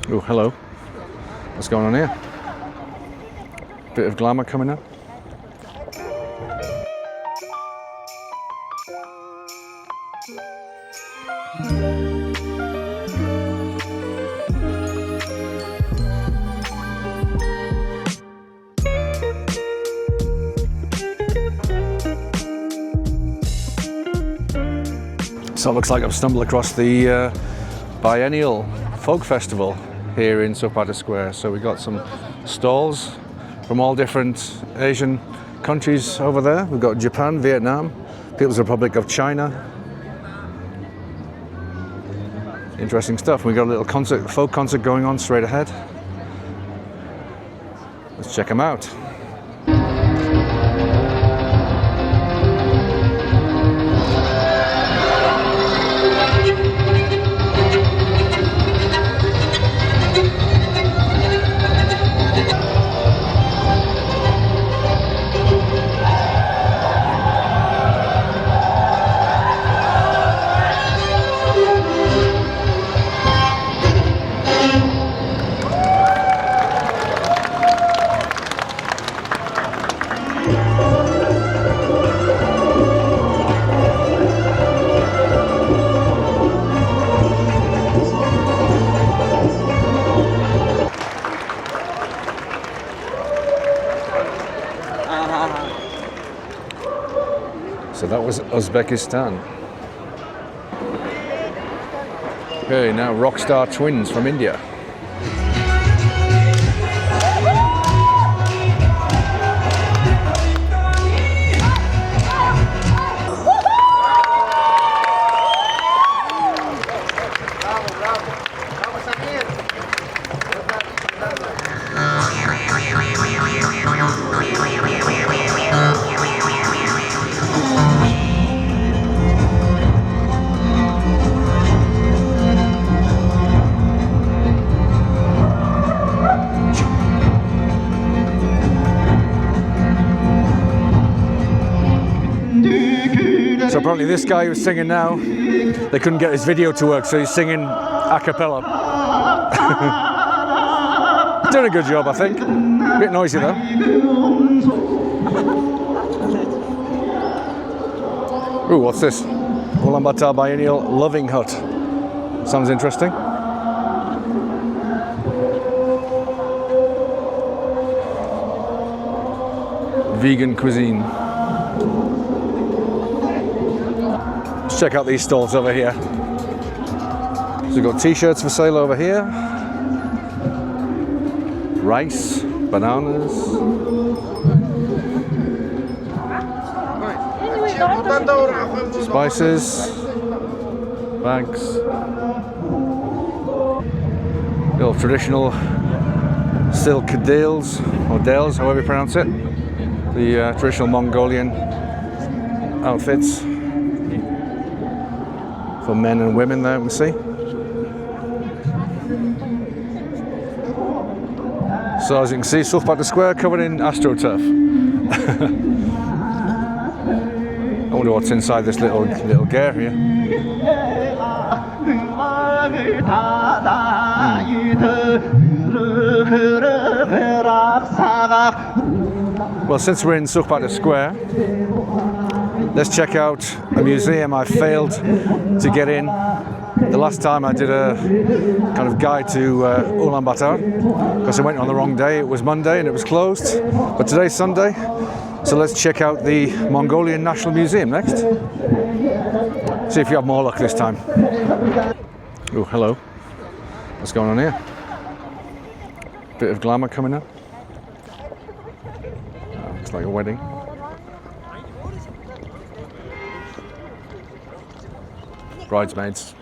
Oh, hello. What's going on here? Bit of glamour coming up. So it looks like I've stumbled across the Biennial Folk Festival here in Sukhbaatar Square. So we got some stalls from all different Asian countries over there. We've got Japan, Vietnam, People's Republic of China. Interesting stuff. We've got a little concert, folk concert going on straight ahead. Let's check them out. So that was Uzbekistan. Okay, now Rockstar Twins from India. So apparently this guy who's singing now, they couldn't get his video to work, so he's singing a cappella. Doing a good job, I think. A bit noisy though. Ooh, what's this? Ulaanbaatar Biennial Loving Hut. Sounds interesting. Vegan cuisine. Let's check out these stalls over here. So we've got t-shirts for sale over here. Rice, bananas. Spices. Bags. Little traditional silk dales, or dales, however you pronounce it. The traditional Mongolian outfits for men and women there, we can see. So as you can see, Sukhbaatar Square covered in AstroTurf. I wonder what's inside this little gear here. Well, since we're in Sukhbaatar Square, let's check out a museum I failed to get in. The last time I did a kind of guide to Ulaanbaatar, because I went on the wrong day. It was Monday and it was closed, but today's Sunday. So let's check out the Mongolian National Museum next. See if you have more luck this time. Oh, hello. What's going on here? Bit of glamour coming up. Looks like a wedding. Bridesmaids.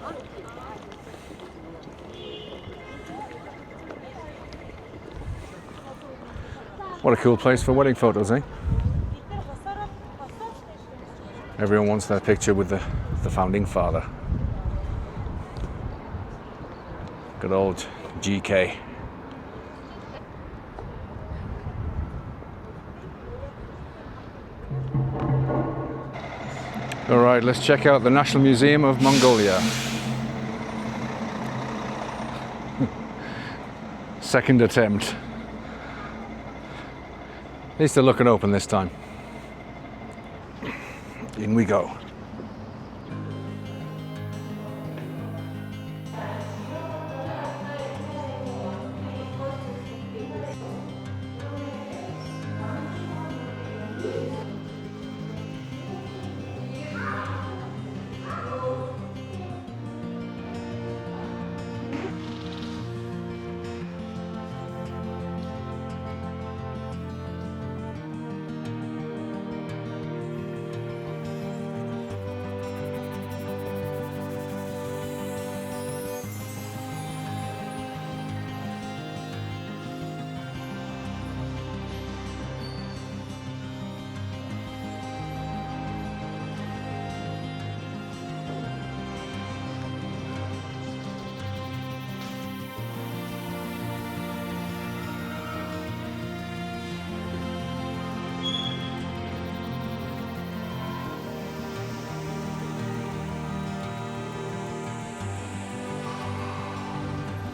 What a cool place for wedding photos, eh? Everyone wants their picture with the founding father. Good old GK. All right, let's check out the National Museum of Mongolia. second attempt. At least they're looking open this time. In we go.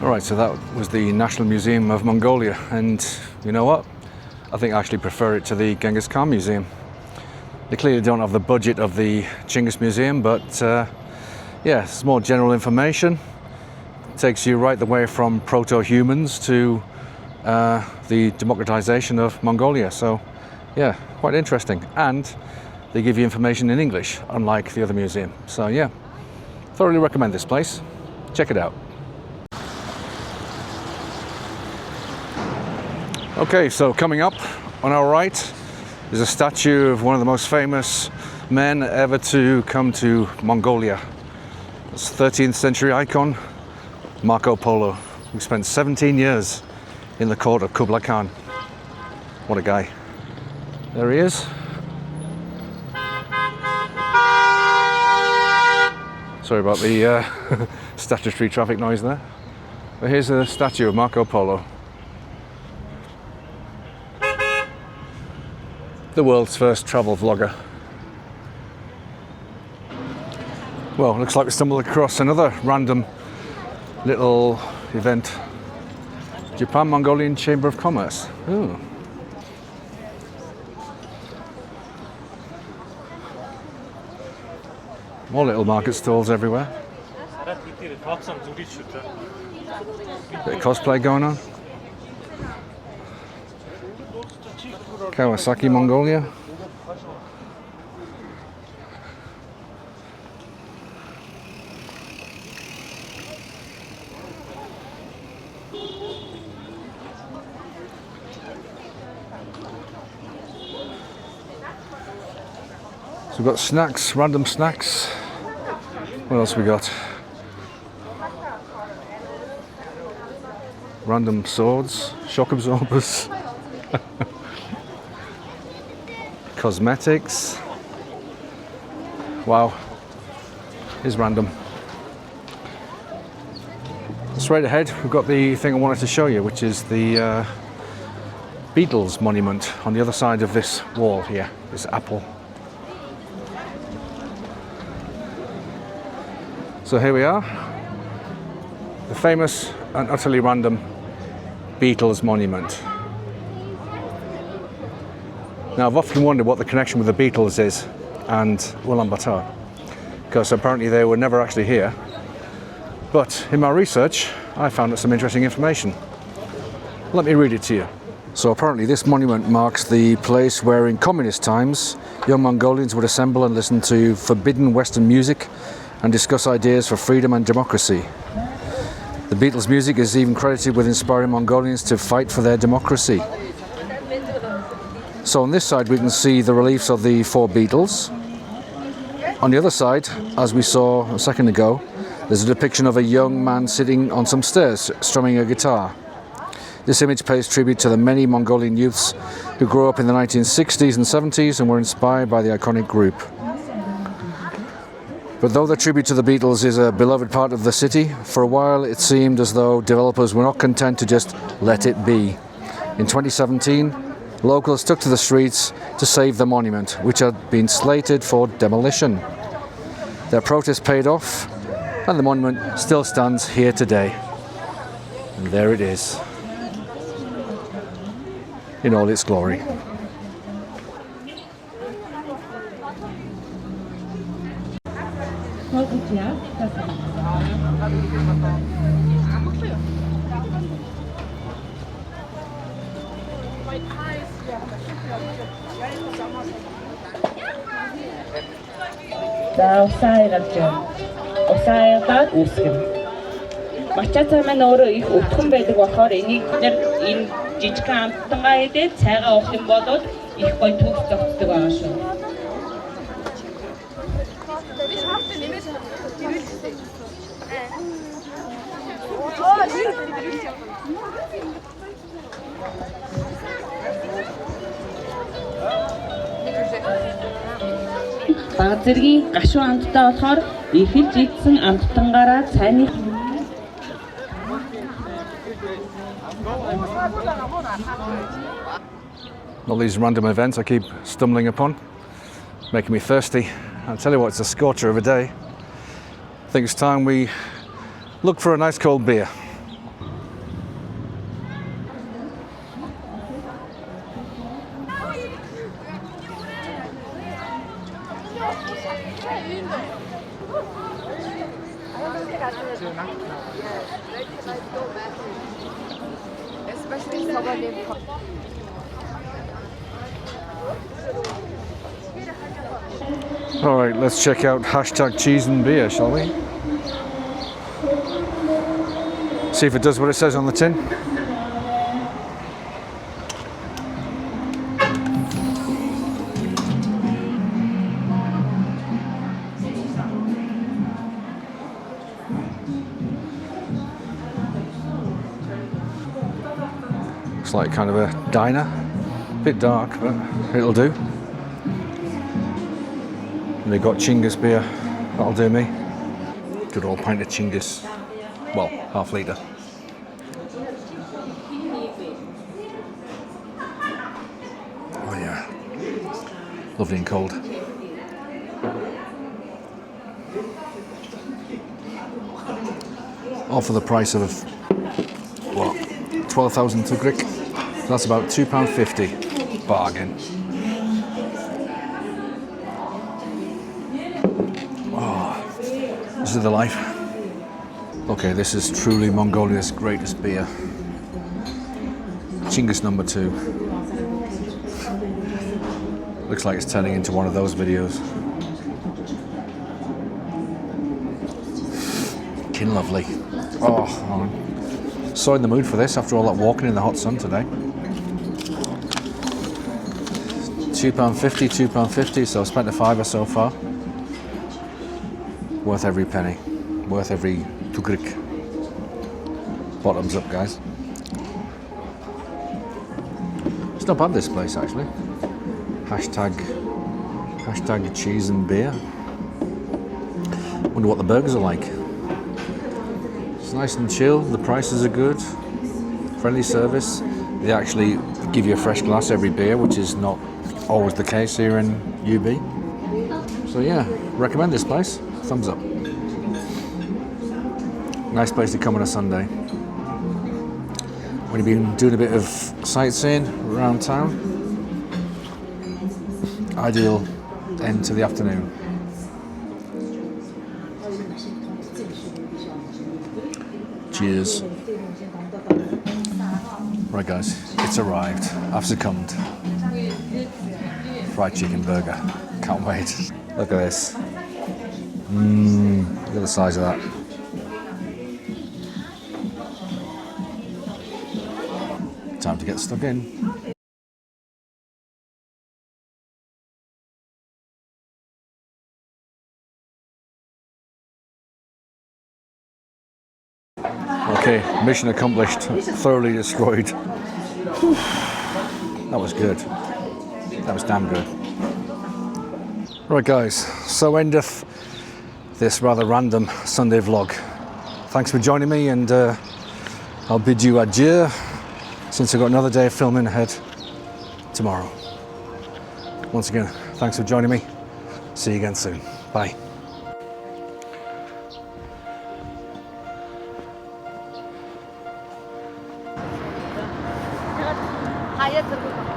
Alright, so that was the National Museum of Mongolia, and you know what? I think I actually prefer it to the Genghis Khan Museum. They clearly don't have the budget of the Genghis Museum, but yeah, it's more general information. It takes you right the way from proto-humans to the democratization of Mongolia, so yeah, quite interesting. And they give you information in English, unlike the other museum. So yeah, thoroughly recommend this place. Check it out. Okay, so coming up on our right is a statue of one of the most famous men ever to come to Mongolia. It's a 13th century icon, Marco Polo, who spent 17 years in the court of Kublai Khan. What a guy. There he is. Sorry about the statutory traffic noise there. But here's a statue of Marco Polo. The world's first travel vlogger. Well, looks like we stumbled across another random little event. Japan Mongolian Chamber of Commerce. Ooh. More little market stalls everywhere. Bit of cosplay going on. Kawasaki, Mongolia. So we've got snacks, random snacks. What else we got? Random swords, shock absorbers. Cosmetics. Wow, is random. Straight ahead, we've got the thing I wanted to show you, which is the Beatles monument on the other side of this wall here, this apple. So here we are, the famous and utterly random Beatles monument. Now, I've often wondered what the connection with the Beatles is and Ulaanbaatar, because apparently they were never actually here. But in my research, I found out some interesting information. Let me read it to you. So apparently this monument marks the place where in communist times, young Mongolians would assemble and listen to forbidden Western music and discuss ideas for freedom and democracy. The Beatles' music is even credited with inspiring Mongolians to fight for their democracy. So on this side we can see the reliefs of the four Beatles. On the other side, as we saw a second ago, there's a depiction of a young man sitting on some stairs strumming a guitar. This image pays tribute to the many Mongolian youths who grew up in the 1960s and 70s and were inspired by the iconic group. But though the tribute to the Beatles is a beloved part of the city, for a while it seemed as though developers were not content to just let it be. In 2017, locals took to the streets to save the monument, which had been slated for demolition. Their protest paid off, and the monument still stands here today. And there it is. in all its glory. За усаа гарч байна. Усаагаад үүсгэн. Мача цай маань өөрөө их өвдгөн байдаг болохоор энийг бид энэ жижигхэн амттангаа идээд цайгаа уух юм бол их гоё төгс зогцдог байгаа шүү. Баг зэргийн гашуун амттай болохоор ихэлж идсэн амттангаараа цайны All these random events I keep stumbling upon, making me thirsty. I'll tell you what, it's a scorcher of a day. I think it's time we look for a nice cold beer. All right, let's check out hashtag cheese and beer, shall we? See if it does what it says on the tin. Looks like kind of a diner, a bit dark, but it'll do. And they've got Chinggis beer, that'll do me. Good old pint of Chinggis, well, half litre. Oh yeah, lovely and cold. All for the price of, what, 12,000 Tugrich? That's about £2.50, bargain. This is the life. Okay, this is truly Mongolia's greatest beer. Chinggis number 2. Looks like it's turning into one of those videos. Kin lovely. Oh, I'm so in the mood for this after all that walking in the hot sun today. £2.50, £2.50, so I spent a £5 so far. Worth every penny, worth every Tugrich. Bottoms up, guys. It's not bad, this place, actually. Hashtag cheese and beer. Wonder what the burgers are like. It's nice and chill, the prices are good, friendly service. They actually give you a fresh glass every beer, which is not always the case here in UB. So yeah, recommend this place. Thumbs up. Nice place to come on a Sunday. When you've been doing a bit of sightseeing around town, ideal end to the afternoon. Cheers. Right guys, it's arrived. I've succumbed. Fried chicken burger. Can't wait. Look at this. Look at the size of that. Time to get stuck in. Okay, mission accomplished. Thoroughly destroyed. That was good. That was damn good. Right guys, so endeth this rather random Sunday vlog. Thanks for joining me, and I'll bid you adieu, since I've got another day of filming ahead tomorrow. Once again, thanks for joining me. See you again soon. Bye. аяа зэрэг